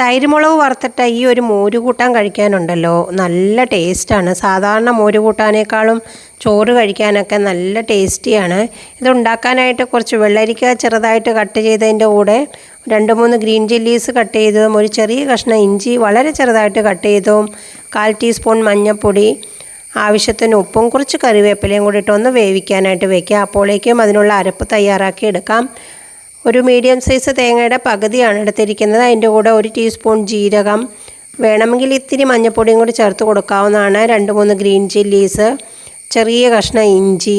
തൈരുമുളക് വറുത്തിട്ട ഈ ഒരു മോര് കൂട്ടാൻ കഴിക്കാനുണ്ടല്ലോ, നല്ല ടേസ്റ്റാണ്. സാധാരണ മോര് കൂട്ടാനേക്കാളും ചോറ് കഴിക്കാനൊക്കെ നല്ല ടേസ്റ്റിയാണ്. ഇതുണ്ടാക്കാനായിട്ട് കുറച്ച് വെള്ളരിക്ക ചെറുതായിട്ട് കട്ട് ചെയ്തതിൻ്റെ കൂടെ 2-3 ഗ്രീൻ ചില്ലീസ് കട്ട് ചെയ്തതും ഒരു ചെറിയ കഷ്ണം ഇഞ്ചി വളരെ ചെറുതായിട്ട് കട്ട് ചെയ്തതും 1/4 ടീസ്പൂൺ മഞ്ഞൾപ്പൊടി, ആവശ്യത്തിന് ഉപ്പും കുറച്ച് കറിവേപ്പിലയും കൂടി ഇട്ടൊന്ന് വേവിക്കാനായിട്ട് വയ്ക്കുക. അപ്പോഴേക്കും അതിനുള്ള അരപ്പ് തയ്യാറാക്കി എടുക്കാം. ഒരു മീഡിയം സൈസ് തേങ്ങയുടെ പകുതിയാണ് എടുത്തിരിക്കുന്നത്. അതിൻ്റെ കൂടെ 1 ടീസ്പൂൺ ജീരകം, വേണമെങ്കിൽ ഇത്തിരി മഞ്ഞൾപ്പൊടിയും കൂടി ചേർത്ത് കൊടുക്കാവുന്നതാണ്. 2-3 ഗ്രീൻ ചില്ലീസ്, ചെറിയ കഷ്ണം ഇഞ്ചി,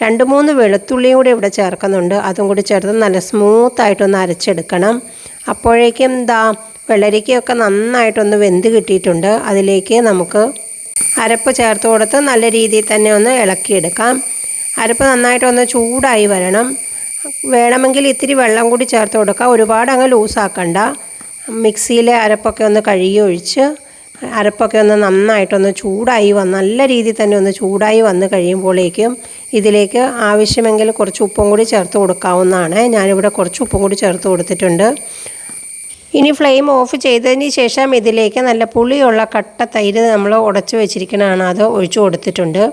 2-3 വെളുത്തുള്ളിയും കൂടി ഇവിടെ ചേർക്കുന്നുണ്ട്. അതും കൂടി ചേർത്ത് നല്ല സ്മൂത്തായിട്ടൊന്ന് അരച്ചെടുക്കണം. അപ്പോഴേക്കും വെള്ളരിക്കയൊക്കെ നന്നായിട്ടൊന്ന് വെന്ത് കിട്ടിയിട്ടുണ്ട്. അതിലേക്ക് നമുക്ക് അരപ്പ് ചേർത്ത് കൊടുത്ത് നല്ല രീതിയിൽ തന്നെ ഒന്ന് ഇളക്കിയെടുക്കാം. അരപ്പ് നന്നായിട്ടൊന്ന് ചൂടായി വരണം. വേണമെങ്കിൽ ഇത്തിരി വെള്ളം കൂടി ചേർത്ത് കൊടുക്കുക. ഒരുപാട് അങ്ങ് ലൂസാക്കണ്ട. മിക്സിയിലെ അരപ്പൊക്കെ ഒന്ന് കഴുകി ഒഴിച്ച് അരപ്പൊക്കെ ഒന്ന് നന്നായിട്ടൊന്ന് ചൂടായി നല്ല രീതിയിൽ തന്നെ ഒന്ന് ചൂടായി വന്ന് കഴിയുമ്പോഴേക്കും ഇതിലേക്ക് ആവശ്യമെങ്കിൽ കുറച്ച് ഉപ്പും കൂടി ചേർത്ത് കൊടുക്കാവുന്നതാണ്. ഞാനിവിടെ കുറച്ച് ഉപ്പും കൂടി ചേർത്ത് കൊടുത്തിട്ടുണ്ട്. ഇനി ഫ്ലെയിം ഓഫ് ചെയ്തതിന് ശേഷം ഇതിലേക്ക് നല്ല പുളിയുള്ള കട്ട തൈര് നമ്മൾ ഉടച്ച് വെച്ചിരിക്കുന്നതാണ്, അത് ഒഴിച്ചു കൊടുത്തിട്ടുണ്ട്.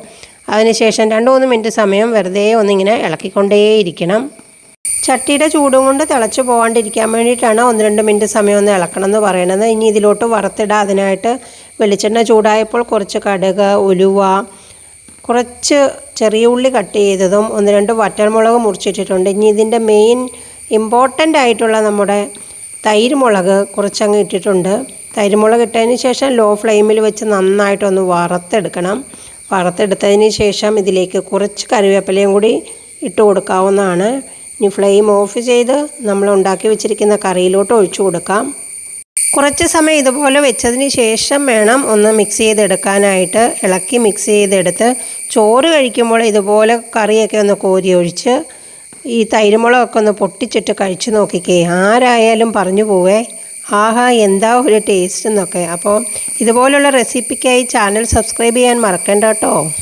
അതിനുശേഷം 2-3 മിനിറ്റ് സമയം വെറുതെ ഒന്നിങ്ങനെ ഇളക്കിക്കൊണ്ടേയിരിക്കണം. ചട്ടിയുടെ ചൂടും കൊണ്ട് തിളച്ച് പോകാണ്ടിരിക്കാൻ വേണ്ടിയിട്ടാണ് 1-2 മിനിറ്റ് സമയം ഒന്ന് ഇളക്കണം എന്ന് പറയുന്നത്. ഇനി ഇതിലോട്ട് വറുത്തിടാം. അതിനായിട്ട് വെളിച്ചെണ്ണ ചൂടായപ്പോൾ കുറച്ച് കടുക്, ഉലുവ, കുറച്ച് ചെറിയ ഉള്ളി കട്ട് ചെയ്തതും 1-2 വറ്റൽമുളക് മുറിച്ചിട്ടിട്ടുണ്ട്. ഇനി ഇതിൻ്റെ മെയിൻ ഇമ്പോർട്ടൻ്റ് ആയിട്ടുള്ള നമ്മുടെ തൈരുമുളക് കുറച്ചങ്ങ് ഇട്ടിട്ടുണ്ട്. തൈരുമുളക് ഇട്ടതിന് ശേഷം ലോ ഫ്ലെയിമിൽ വെച്ച് നന്നായിട്ടൊന്ന് വറുത്തെടുക്കണം. വറുത്തെടുത്തതിന് ശേഷം ഇതിലേക്ക് കുറച്ച് കറിവേപ്പിലയും കൂടി ഇട്ട് കൊടുക്കാവുന്നതാണ്. ഇനി ഫ്ലെയിം ഓഫ് ചെയ്ത് നമ്മൾ ഉണ്ടാക്കി വെച്ചിരിക്കുന്ന കറിയിലോട്ട് ഒഴിച്ചു കൊടുക്കാം. കുറച്ച് സമയം ഇതുപോലെ വെച്ചതിന് ശേഷം വേണം ഒന്ന് മിക്സ് ചെയ്തെടുക്കാനായിട്ട്. ഇളക്കി മിക്സ് ചെയ്തെടുത്ത് ചോറ് കഴിക്കുമ്പോൾ ഇതുപോലെ കറിയൊക്കെ ഒന്ന് കോരി ഒഴിച്ച് ഈ തൈരുമുളകൊക്കെ ഒന്ന് പൊട്ടിച്ചിട്ട് കഴിച്ച് നോക്കിക്കേ, ആരായാലും പറഞ്ഞു പോവേ ആഹാ എന്താ ഒരു ടേസ്റ്റ് എന്നൊക്കെ. അപ്പോൾ ഇതുപോലുള്ള റെസിപ്പിക്കായി ചാനൽ സബ്സ്ക്രൈബ് ചെയ്യാൻ മറക്കണ്ട കേട്ടോ.